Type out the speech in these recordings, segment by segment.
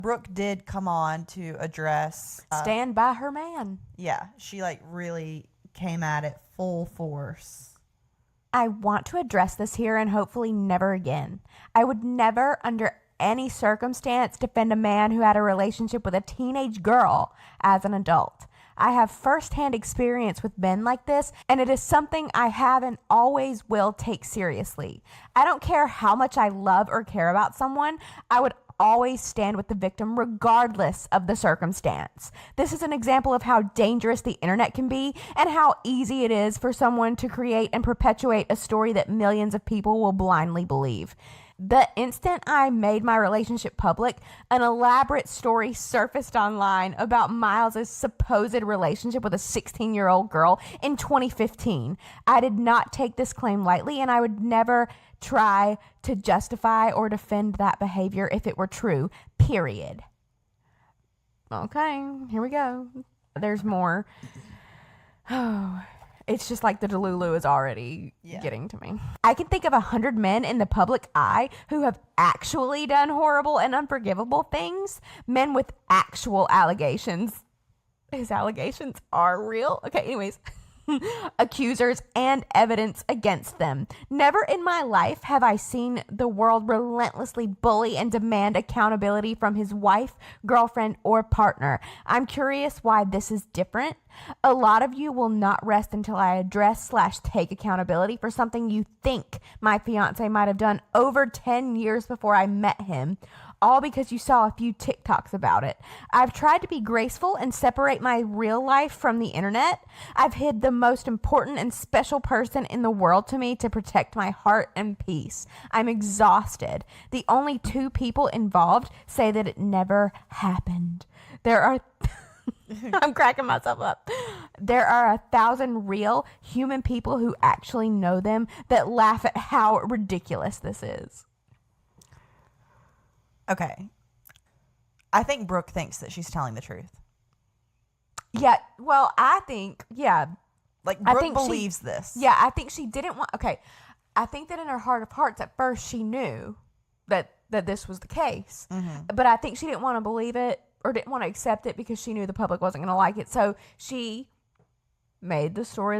Brooke did come on to address... stand by her man. Yeah, she like really came at it full force. I want to address this here and hopefully never again. I would never, under any circumstance, defend a man who had a relationship with a teenage girl as an adult. I have firsthand experience with men like this, and it is something I have and always will take seriously. I don't care how much I love or care about someone, I would always stand with the victim regardless of the circumstance. This is an example of how dangerous the internet can be and how easy it is for someone to create and perpetuate a story that millions of people will blindly believe. The instant I made my relationship public, an elaborate story surfaced online about Miles' supposed relationship with a 16-year-old girl in 2015. I did not take this claim lightly, and I would never try to justify or defend that behavior if it were true, period. Okay, here we go. There's more. Oh, it's just like the Delulu is already getting to me. I can think of 100 men in the public eye who have actually done horrible and unforgivable things. Men with actual allegations. His allegations are real. Okay, anyways. Accusers and evidence against them. Never in my life have I seen the world relentlessly bully and demand accountability from his wife, girlfriend, or partner. I'm curious why this is different. A lot of you will not rest until I address/take accountability for something you think my fiance might have done over 10 years before I met him. All because you saw a few TikToks about it. I've tried to be graceful and separate my real life from the internet. I've hid the most important and special person in the world to me to protect my heart and peace. I'm exhausted. The only two people involved say that it never happened. There are... I'm cracking myself up. There are 1,000 real human people who actually know them that laugh at how ridiculous this is. Okay. I think Brooke thinks that she's telling the truth. Yeah, well, I think, yeah. Like, Brooke believes this. Yeah, I think she didn't want, okay. I think that in her heart of hearts, at first, she knew that this was the case. Mm-hmm. But I think she didn't want to believe it or didn't want to accept it because she knew the public wasn't going to like it. So she made the story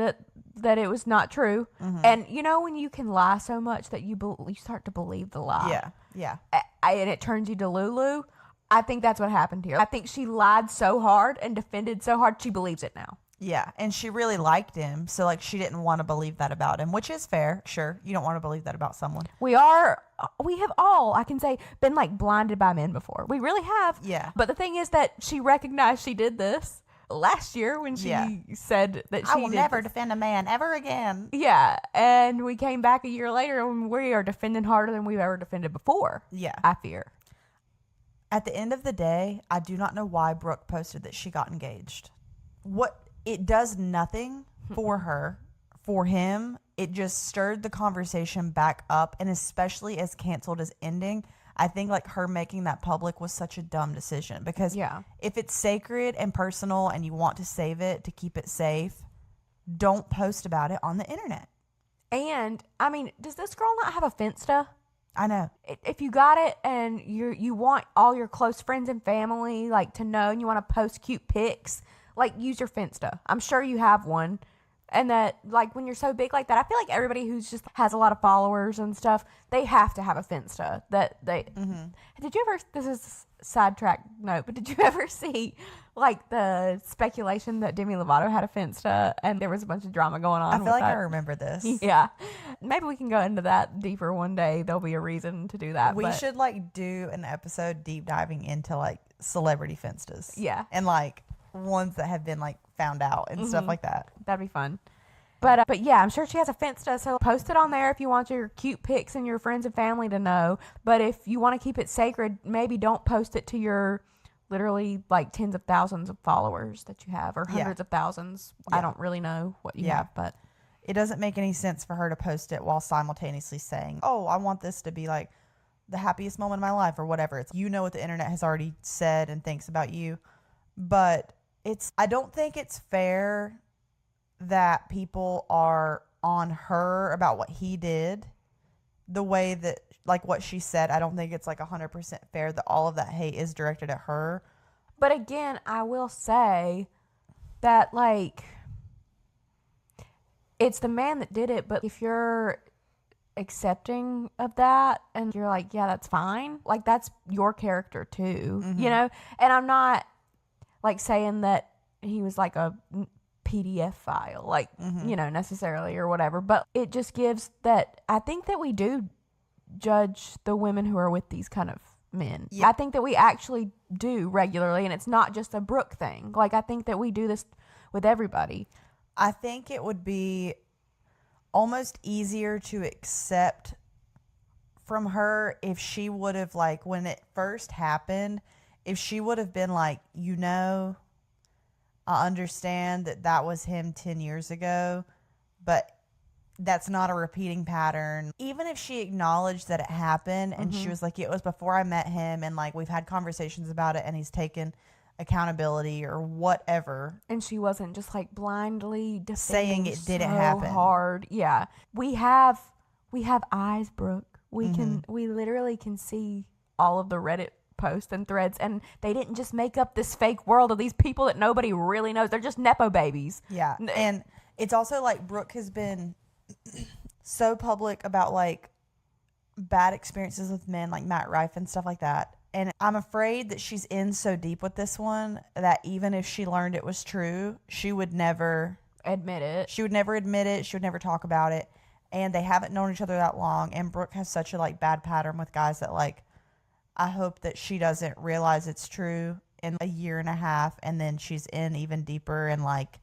that it was not true. Mm-hmm. And you know when you can lie so much that you start to believe the lie? Yeah, yeah. And it turns you to Lulu. I think that's what happened here. I think she lied so hard and defended so hard, she believes it now. Yeah, and she really liked him, so like she didn't want to believe that about him, which is fair. Sure, you don't want to believe that about someone. We have all, I can say, been like blinded by men before. We really have. Yeah. But the thing is that she recognized she did this last year when she said that she I will never defend a man ever again. Yeah, and we came back a year later and we are defending harder than we've ever defended before. Yeah. I fear. At the end of the day, I do not know why Brooke posted that she got engaged. It does nothing for her, for him. It just stirred the conversation back up, and especially as Canceled is ending, I think like her making that public was such a dumb decision because if it's sacred and personal and you want to save it to keep it safe, don't post about it on the internet. And I mean, does this girl not have a Finsta? I know. If you got it and you want all your close friends and family like to know, and you want to post cute pics, like use your Finsta. I'm sure you have one. And that, like, when you're so big like that, I feel like everybody who's just has a lot of followers and stuff, they have to have a Finsta. Did you ever, this is a sidetrack note, but did you ever see, like, the speculation that Demi Lovato had a Finsta and there was a bunch of drama going on? I feel like I remember this. Yeah. Maybe we can go into that deeper one day. There'll be a reason to do that. We should, like, do an episode deep diving into, like, celebrity Finstas. Yeah. And, like, ones that have been like found out and stuff like that. That'd be fun. But yeah, I'm sure she has a Finsta, so post it on there if you want your cute pics and your friends and family to know. But if you want to keep it sacred, maybe don't post it to your literally like tens of thousands of followers that you have or hundreds of thousands. I don't really know what you have, but it doesn't make any sense for her to post it while simultaneously saying, "Oh, I want this to be like the happiest moment of my life," or whatever. It's, you know, what the internet has already said and thinks about you, but I don't think it's fair that people are on her about what he did the way that like what she said, I don't think it's like 100% fair that all of that hate is directed at her. But again, I will say that, like, it's the man that did it, but if you're accepting of that and you're like, yeah, that's fine, like, that's your character too, you know? And I'm not, like, saying that he was like a PDF file, like, you know, necessarily or whatever, but it just gives that, I think that we do judge the women who are with these kind of men. Yeah. I think that we actually do regularly, and it's not just a Brooke thing. Like, I think that we do this with everybody. I think it would be almost easier to accept from her if she would have, like, when it first happened, if she would have been like, you know, I understand that that was him 10 years ago, but that's not a repeating pattern. Even if she acknowledged that it happened and she was like, it was before I met him, and like we've had conversations about it and he's taken accountability or whatever. And she wasn't just like blindly saying it didn't so happen hard. Yeah. We have eyes, Brooke. We literally can see all of the Reddit posts and threads, and they didn't just make up this fake world of these people that nobody really knows. They're just Nepo babies. Yeah. And it's also like Brooke has been so public about like bad experiences with men like Matt Rife and stuff like that. And I'm afraid that she's in so deep with this one that even if she learned it was true, she would never admit it. She would never admit it. She would never talk about it. And they haven't known each other that long. And Brooke has such a like bad pattern with guys that like, I hope that she doesn't realize it's true in a year and a half, and then she's in even deeper, and like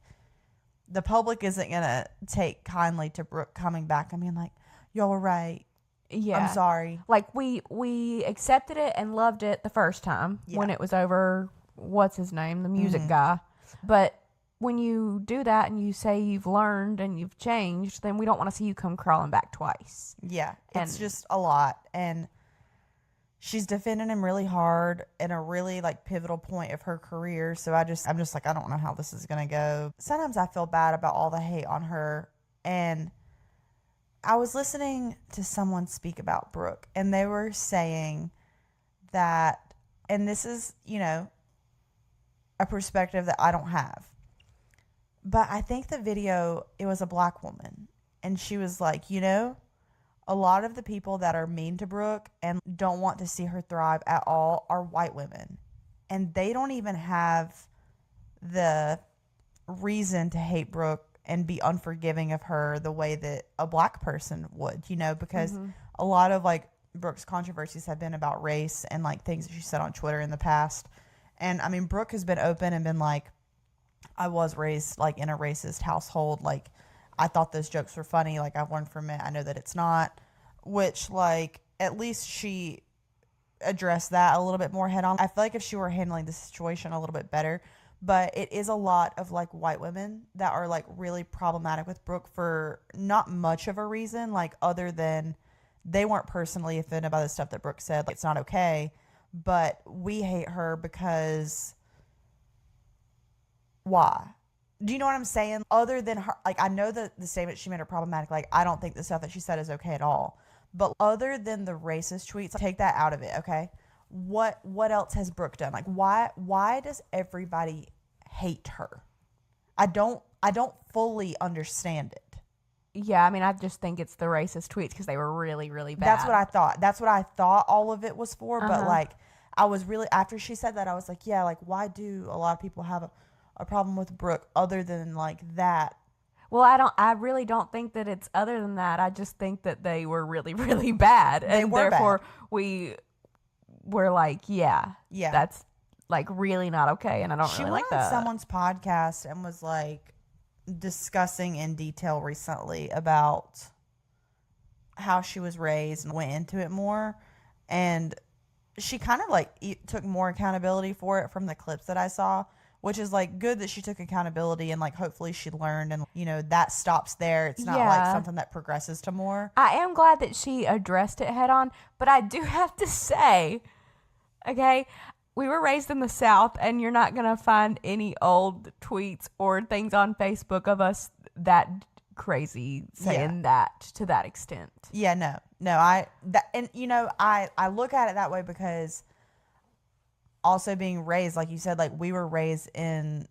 the public isn't gonna take kindly to Brooke coming back and being like, y'all were right. Yeah. I'm sorry. Like, we accepted it and loved it the first time when it was over, what's his name, the music guy. But when you do that and you say you've learned and you've changed, then we don't want to see you come crawling back twice. Yeah. It's just a lot. And she's defending him really hard in a really like pivotal point of her career. So I'm just like, I don't know how this is going to go. Sometimes I feel bad about all the hate on her. And I was listening to someone speak about Brooke, and they were saying that, and this is, you know, a perspective that I don't have, but I think the video, it was a black woman, and she was like, you know, a lot of the people that are mean to Brooke and don't want to see her thrive at all are white women, and they don't even have the reason to hate Brooke and be unforgiving of her the way that a black person would, you know, because a lot of like Brooke's controversies have been about race and like things that she said on Twitter in the past. And I mean, Brooke has been open and been like, I was raised like in a racist household. Like, I thought those jokes were funny. Like, I've learned from it. I know that it's not, which like, at least she addressed that a little bit more head on. I feel like if she were handling the situation a little bit better. But it is a lot of like white women that are like really problematic with Brooke for not much of a reason, like other than they weren't personally offended by the stuff that Brooke said. Like, it's not okay. But we hate her because why? Do you know what I'm saying? Other than her, like, I know that the statement she made are problematic. Like, I don't think the stuff that she said is okay at all. But other than the racist tweets, take that out of it, okay? What else has Brooke done? Like, why does everybody hate her? I don't fully understand it. Yeah, I mean, I just think it's the racist tweets because they were really, really bad. That's what I thought. That's what I thought all of it was for. But like, I was really, after she said that, I was like, yeah, like, why do a lot of people have a problem with Brooke other than like that? Well, I really don't think that it's other than that. I just think that they were really, really bad. And therefore we're like, yeah, that's like really not okay. And I don't really like that. She went on someone's podcast and was like discussing in detail recently about how she was raised and went into it more. And she kind of like took more accountability for it from the clips that I saw, which is like good that she took accountability and like hopefully she learned, and you know, that stops there. It's not like something that progresses to more. I am glad that she addressed it head on, but I do have to say, okay, we were raised in the South, and you're not going to find any old tweets or things on Facebook of us that crazy saying that to that extent. Yeah, no, I look at it that way because also being raised, like you said, like we were raised in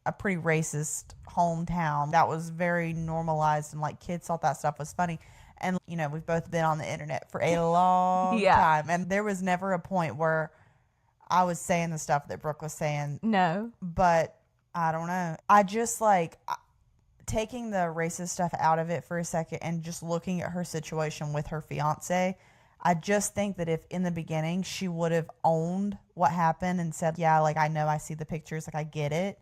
a pretty racist hometown that was very normalized, and like kids thought that stuff was funny. And we've both been on the internet for a long time, and there was never a point where I was saying the stuff that Brooke was saying. No. But I don't know. I just like taking the racist stuff out of it for a second and just looking at her situation with her fiance. I just think that if in the beginning she would have owned what happened and said, yeah, like I know, I see the pictures, like I get it.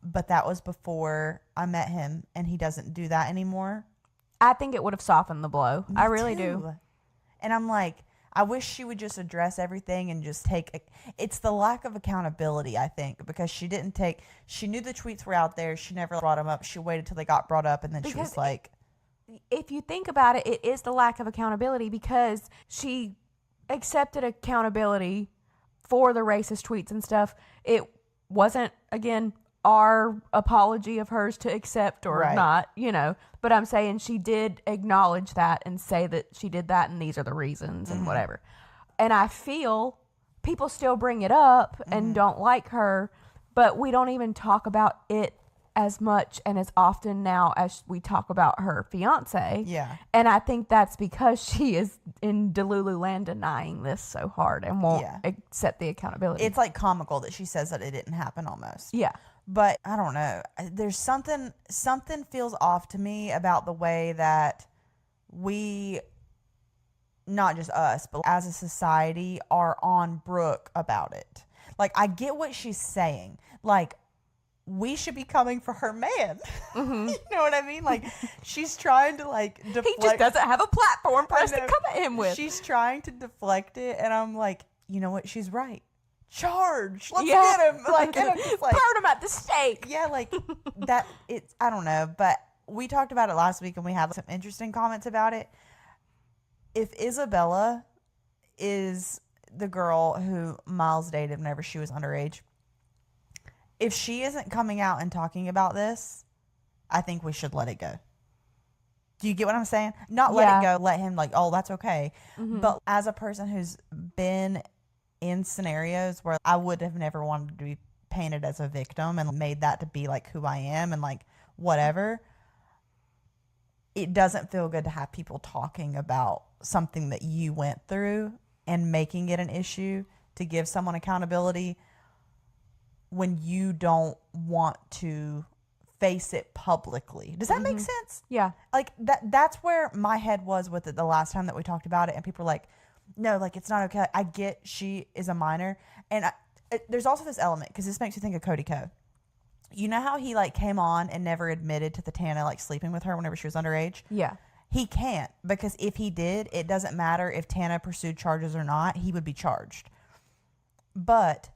But that was before I met him, and he doesn't do that anymore. I think it would have softened the blow. Me I really too. do. And I'm like, I wish she would just address everything and just it's the lack of accountability, I think, because she knew the tweets were out there. She never brought them up. She waited till they got brought up, and then she was like, if you think about it, it is the lack of accountability, because she accepted accountability for the racist tweets and stuff. It wasn't, again, our apology of hers to accept or not, but I'm saying she did acknowledge that and say that she did that and these are the reasons and whatever. And I feel people still bring it up and don't like her, but we don't even talk about it as much and as often now as we talk about her fiance. Yeah. And I think that's because she is in Delulu land denying this so hard and won't accept the accountability. It's like comical that she says that it didn't happen almost. Yeah. But I don't know. There's something feels off to me about the way that we, not just us, but as a society, are on Brooke about it. Like, I get what she's saying. Like, we should be coming for her man. Mm-hmm. You know what I mean? Like, she's trying to, like, deflect. He just doesn't have a platform for us to come at him with. She's trying to deflect it, and I'm like, you know what? She's right. Charge. Let's Yeah. get him. Like, and I'm just like, burn him at the stake. yeah, like that. It's, I don't know, but we talked about it last week and we had some interesting comments about it. If Isabella is the girl who Miles dated whenever she was underage, if she isn't coming out and talking about this, I think we should let it go. Do you get what I'm saying? Not let it go, let him like, oh, that's okay. Mm-hmm. But as a person who's been in scenarios where I would have never wanted to be painted as a victim and made that to be like who I am and like whatever, it doesn't feel good to have people talking about something that you went through and making it an issue to give someone accountability when you don't want to face it publicly. Does that make sense? Yeah. Like that's where my head was with it the last time that we talked about it, and people were like, no, like it's not okay. I get she is a minor, and there's also this element, because this makes me think of Cody Ko. You know how he like came on and never admitted to the Tana like sleeping with her whenever she was underage? Yeah. He can't, because if he did, it doesn't matter if Tana pursued charges or not, he would be charged. But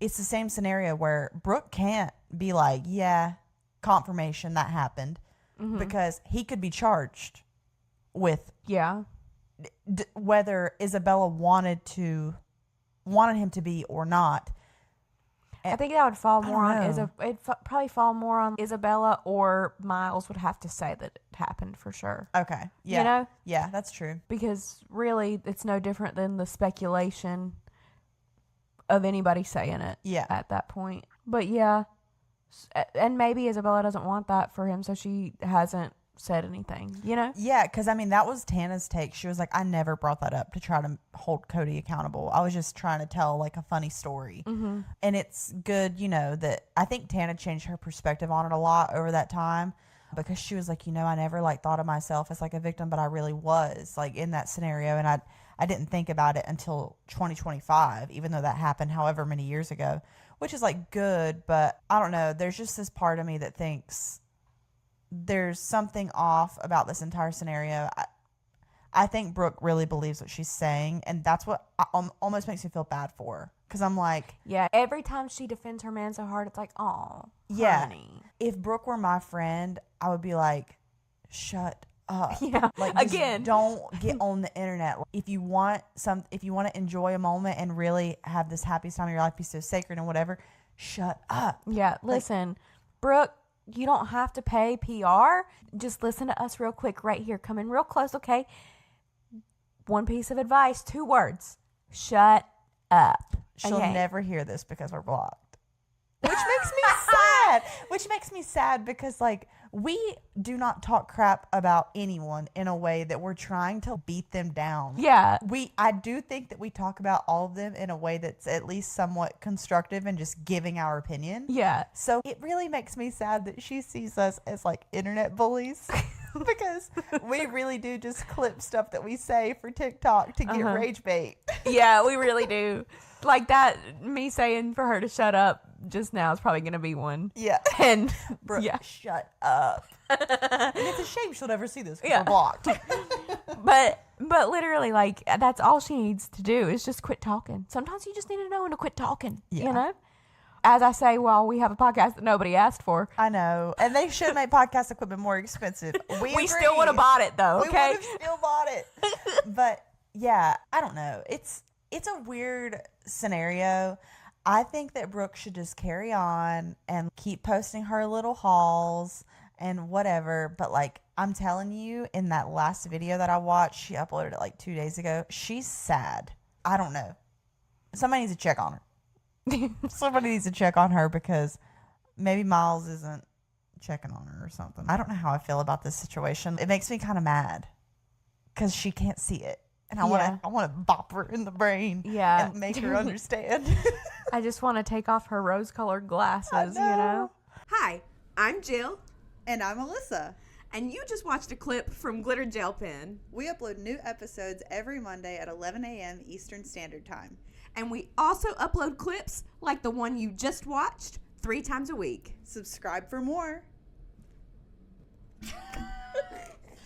it's the same scenario where Brooke can't be like, yeah, confirmation that happened, because he could be charged with whether Isabella wanted him to be or not. I think that would fall more on probably fall more on Isabella, or Miles would have to say that it happened for sure. Okay. Yeah. You know? Yeah, that's true. Because really it's no different than the speculation of anybody saying it at that point. But yeah, and maybe Isabella doesn't want that for him, so she hasn't said anything, you know? Yeah, because I mean, that was Tana's take. She was like, I never brought that up to try to hold Cody accountable. I was just trying to tell like a funny story. Mm-hmm. And it's good, that I think Tana changed her perspective on it a lot over that time, because she was like, I never like thought of myself as like a victim, but I really was like in that scenario. And I didn't think about it until 2025, even though that happened however many years ago, which is like good. But I don't know. There's just this part of me that thinks there's something off about this entire scenario. I think Brooke really believes what she's saying, and that's what almost makes me feel bad for her, because I'm like, yeah, every time she defends her man so hard, it's like, oh, yeah, honey. If Brooke were my friend, I would be like, shut up. Yeah, like, again, don't get on the internet. If you want to enjoy a moment and really have this happiest time of your life be so sacred and whatever, shut up. Yeah, listen, Brooke You don't have to pay PR. Just listen to us real quick right here. Come in real close, okay? One piece of advice, 2 words. Shut up. She'll Okay. never hear this because we're blocked. Which makes me sad. Which makes me sad because, like, we do not talk crap about anyone in a way that we're trying to beat them down. Yeah. I do think that we talk about all of them in a way that's at least somewhat constructive and just giving our opinion. Yeah. So it really makes me sad that she sees us as like internet bullies because we really do just clip stuff that we say for TikTok to get rage bait. Yeah, we really do. Like that, me saying for her to shut up just now is probably going to be one. Yeah. And Brooke, yeah. shut up. And it's a shame she'll never see this because Yeah. we're blocked. But literally, like, that's all she needs to do is just quit talking. Sometimes you just need to know when to quit talking, you know? As I say, while we have a podcast that nobody asked for. I know. And they should make podcast equipment more expensive. We still would have bought it, though, We okay? would have still bought it. But, yeah, I don't know. It's a weird scenario. I think that Brooke should just carry on and keep posting her little hauls and whatever. But, like, I'm telling you, in that last video that I watched, she uploaded it like 2 days ago. She's sad. I don't know. Somebody needs to check on her. Somebody needs to check on her because maybe Miles isn't checking on her or something. I don't know how I feel about this situation. It makes me kind of mad because she can't see it. And I want to bop her in the brain and make her understand. I just want to take off her rose-colored glasses, you know? Hi, I'm Jill, And I'm Alyssa. and you just watched a clip from Glitter Gel Pen. We upload new episodes every Monday at 11 a.m. Eastern Standard Time. And we also upload clips like the one you just watched 3 times a week. Subscribe for more.